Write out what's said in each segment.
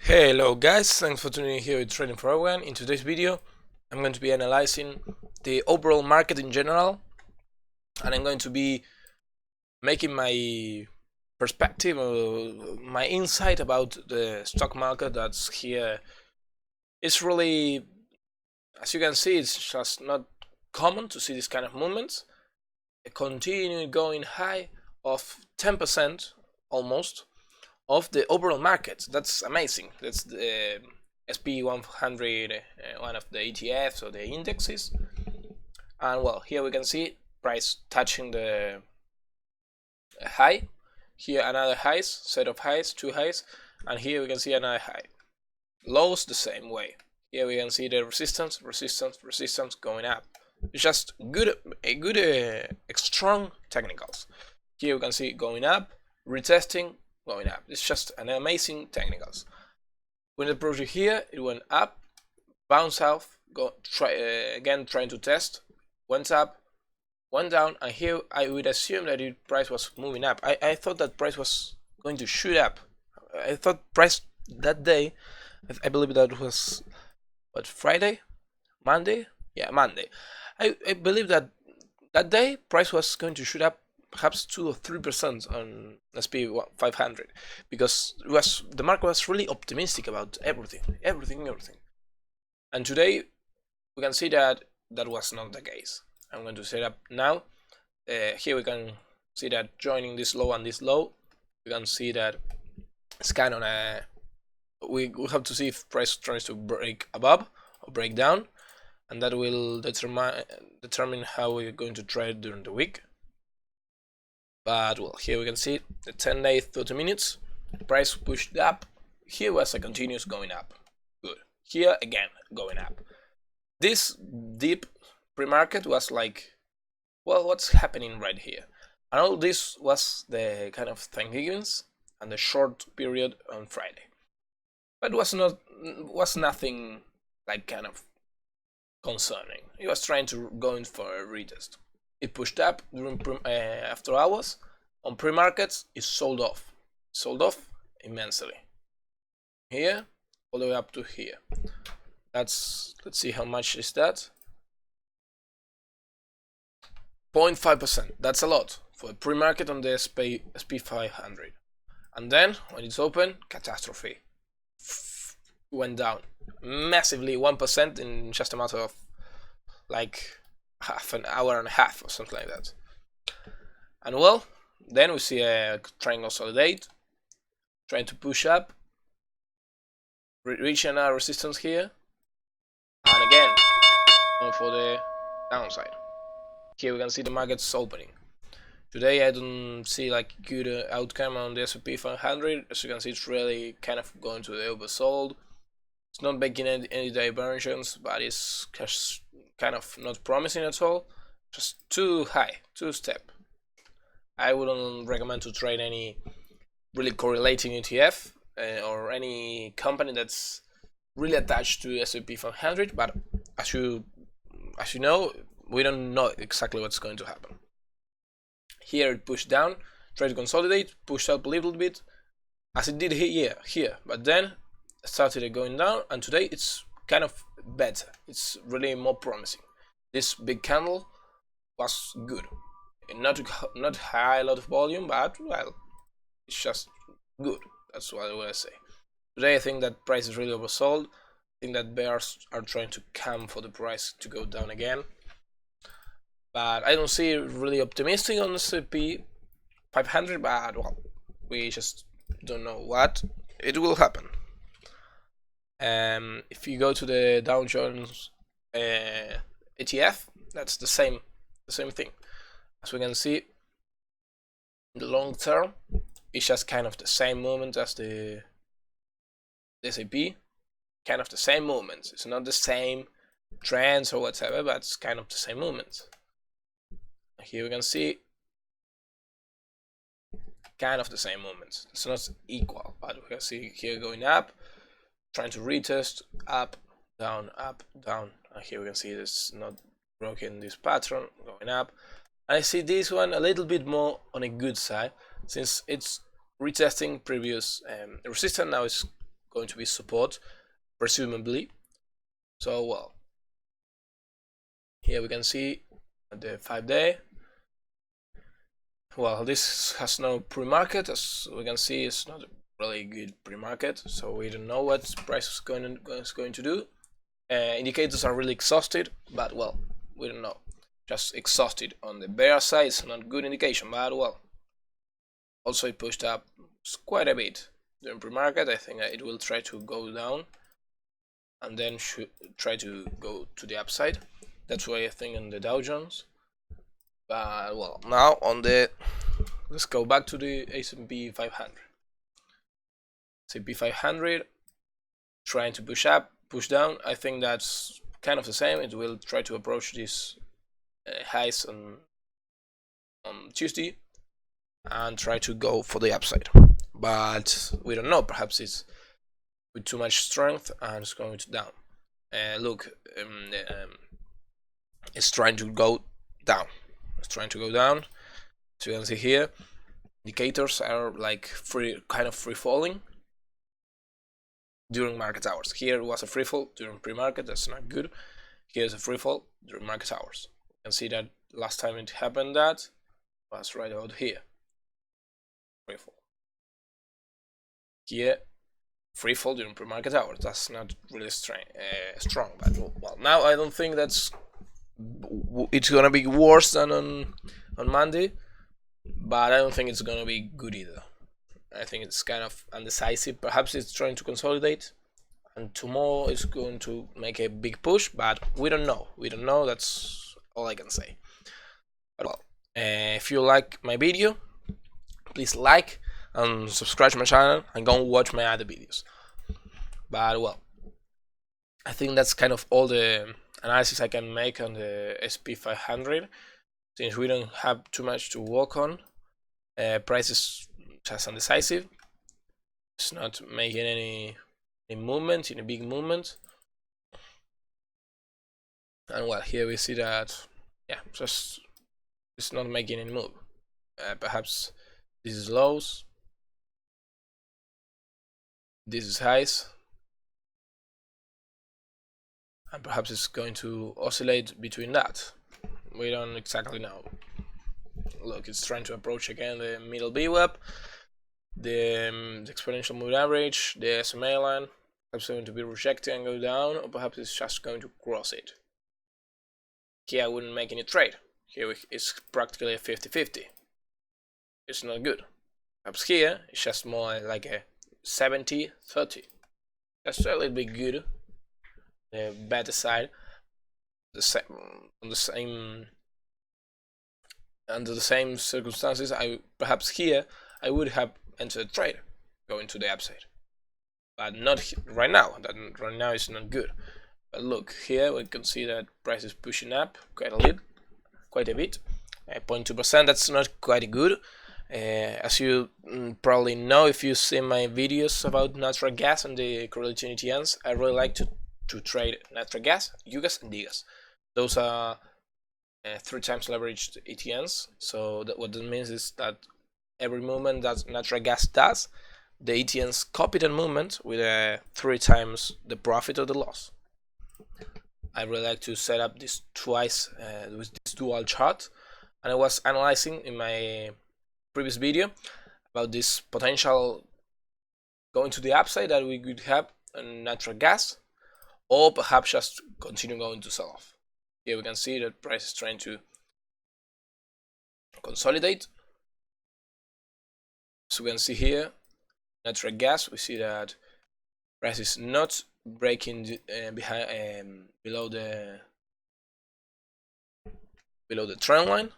Hello guys, thanks for tuning in here with Trading for Everyone. In today's video, I'm going to be analyzing the overall market in general, and I'm going to be making my perspective or my insight about the stock market that's here. It's really, as you can see, it's just not common to see this kind of movements. A continuing going high of 10% almost of the overall market. That's amazing. That's the SP 100, one of the ETFs or the indexes. And well, here we can see price touching the high. Here another highs, set of highs, two highs, and here we can see another high. Lows the same way. Here we can see the resistance, resistance, resistance going up. It's just strong technicals. Here we can see going up, retesting, going up. It's just an amazing technicals. When it approached here, it went up, bounced off, again trying to test, went up, went down, and here I would assume that the price was moving up. I thought that price was going to shoot up. I thought price that day, I believe that was what, Friday, Monday? Yeah, Monday. I believe that that day price was going to shoot up perhaps 2 or 3% on SP 500 because the market was really optimistic about everything. And today we can see that that was not the case. I'm going to set up now. Here we can see that joining this low and this low, we can see that it's kind of we have to see if price tries to break above or break down, and that will determine how we're going to trade during the week. But well, here we can see the 10-day 30 minutes price pushed up. Here was a continuous going up. Good. Here again going up. This deep pre-market was like, well, what's happening right here? And all this was the kind of Thanksgivings and the short period on Friday. But was nothing like kind of concerning. It was trying to go in for a retest. It pushed up during after hours. On pre-markets, it sold off immensely. Here, all the way up to here. Let's see how much is that. 0.5%. That's a lot for a pre-market on the SP 500. And then when it's open, catastrophe. Went down massively, 1% in just a matter of like half an hour and a half or something like that. And well, then we see a triangle consolidate, trying to push up, reaching our resistance here, and again going for the downside. Here we can see the market's opening. Today I don't see like good outcome on the S&P 500. As you can see, it's really kind of going to the oversold. It's not making any diversions, but it's just kind of not promising at all. Just too high, too steep. I wouldn't recommend to trade any really correlating ETF or any company that's really attached to S&P 500. But as you know, we don't know exactly what's going to happen. Here it pushed down, tried to consolidate, pushed up a little bit, as it did here. But then started going down, and today it's kind of better. It's really more promising. This big candle was good. Not high, a lot of volume, but well, it's just good. That's what I would say. Today I think that price is really oversold. I think that bears are trying to come for the price to go down again. But I don't see really optimistic on the S&P 500, but well, we just don't know what it will happen. If you go to the Dow Jones ETF, that's the same thing. As we can see, in the long term, it's just kind of the same movement as the S&P, kind of the same movements. It's not the same trends or whatever, but it's kind of the same movements. Here we can see kind of the same movements. It's not equal, but we can see here going up, trying to retest, up, down, and here we can see this not broken this pattern, going up. I see this one a little bit more on a good side, since it's retesting previous resistance. Now it's going to be support, presumably. So well, here we can see the 5-day. Well, this has no pre-market, as we can see. It's not a really good pre-market, so we don't know what price is going to do. Indicators are really exhausted, but well, we don't know. Just exhausted on the bear side. It's not a good indication, but well, also it pushed up quite a bit during pre-market. I think that it will try to go down and then should try to go to the upside. That's why I think on the Dow Jones. But well, now on the, let's go back to the S&P 500. S&P 500 trying to push up, push down. I think that's kind of the same. It will try to approach these highs on Tuesday and try to go for the upside. But we don't know. Perhaps it's with too much strength and it's going to down. Look, it's trying to go down. It's trying to go down. So you can see here, indicators are like kind of free falling during market hours. Here was a free fall during pre-market. That's not good. Here's a free fall during market hours. You can see that last time it happened, that was right out here. Free fall. Here, free fall during pre-market hours. That's not really strong. But well, now I don't think it's gonna be worse than on Monday, but I don't think it's gonna be good either. I think it's kind of undecisive. Perhaps it's trying to consolidate, and tomorrow it's going to make a big push, but we don't know. We don't know. That's all I can say. But well, if you like my video, please like and subscribe to my channel and go and watch my other videos. But well, I think that's kind of all the analysis I can make on the SP 500, since we don't have too much to work on. Price is just undecisive. It's not making any movement, any big movement. And well, here we see that, yeah, just it's not making any move. Perhaps this is lows, this is highs, and perhaps it's going to oscillate between that. We don't exactly know. Look, it's trying to approach again the middle VWAP, the exponential moving average, the SMA line. Perhaps it's going to be rejected and go down, or perhaps it's just going to cross it. Here I wouldn't make any trade. Here it's practically a 50-50. It's not good. Perhaps here it's just more like a 70-30. That's a little bit good. The better side, under the same circumstances, perhaps here I would have entered a trade going to the upside, but not right now. That right now is not good. But look here, we can see that price is pushing up quite a bit, 0.2%. That's not quite good. As you probably know, if you see my videos about natural gas and the correlated ETNs, I really like to trade natural gas, UGAS, and DGAS. Those are 3 times leveraged ETNs. So what that means is that every movement that natural gas does, the ETNs copy that movement with 3 times the profit or the loss. I really like to set up this twice with this dual chart, and I was analyzing in my previous video about this potential going to the upside that we could have on natural gas, or perhaps just continue going to sell off. Here we can see that price is trying to consolidate. So we can see here, natural gas, we see that price is not breaking below the trend line.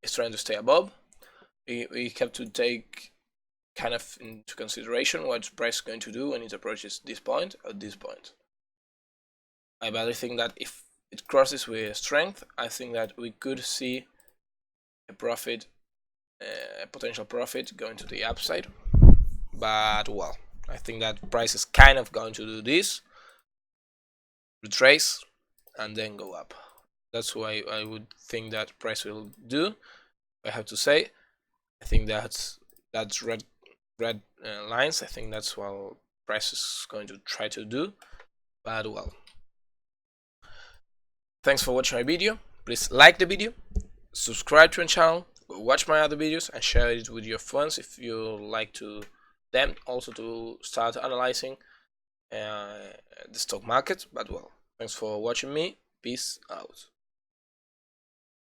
It's trying to stay above. We have to take kind of into consideration what price is going to do when it approaches this point or this point. But I think that if it crosses with strength, I think that we could see a profit, a potential profit going to the upside. But well, I think that price is kind of going to do this, retrace, and then go up. That's why I would think that price will do. I have to say, I think that's red lines. I think that's what price is going to try to do. But well, thanks for watching my video. Please like the video, subscribe to my channel, watch my other videos, and share it with your friends if you like to them also to start analyzing the stock market. But well, thanks for watching me. Peace out.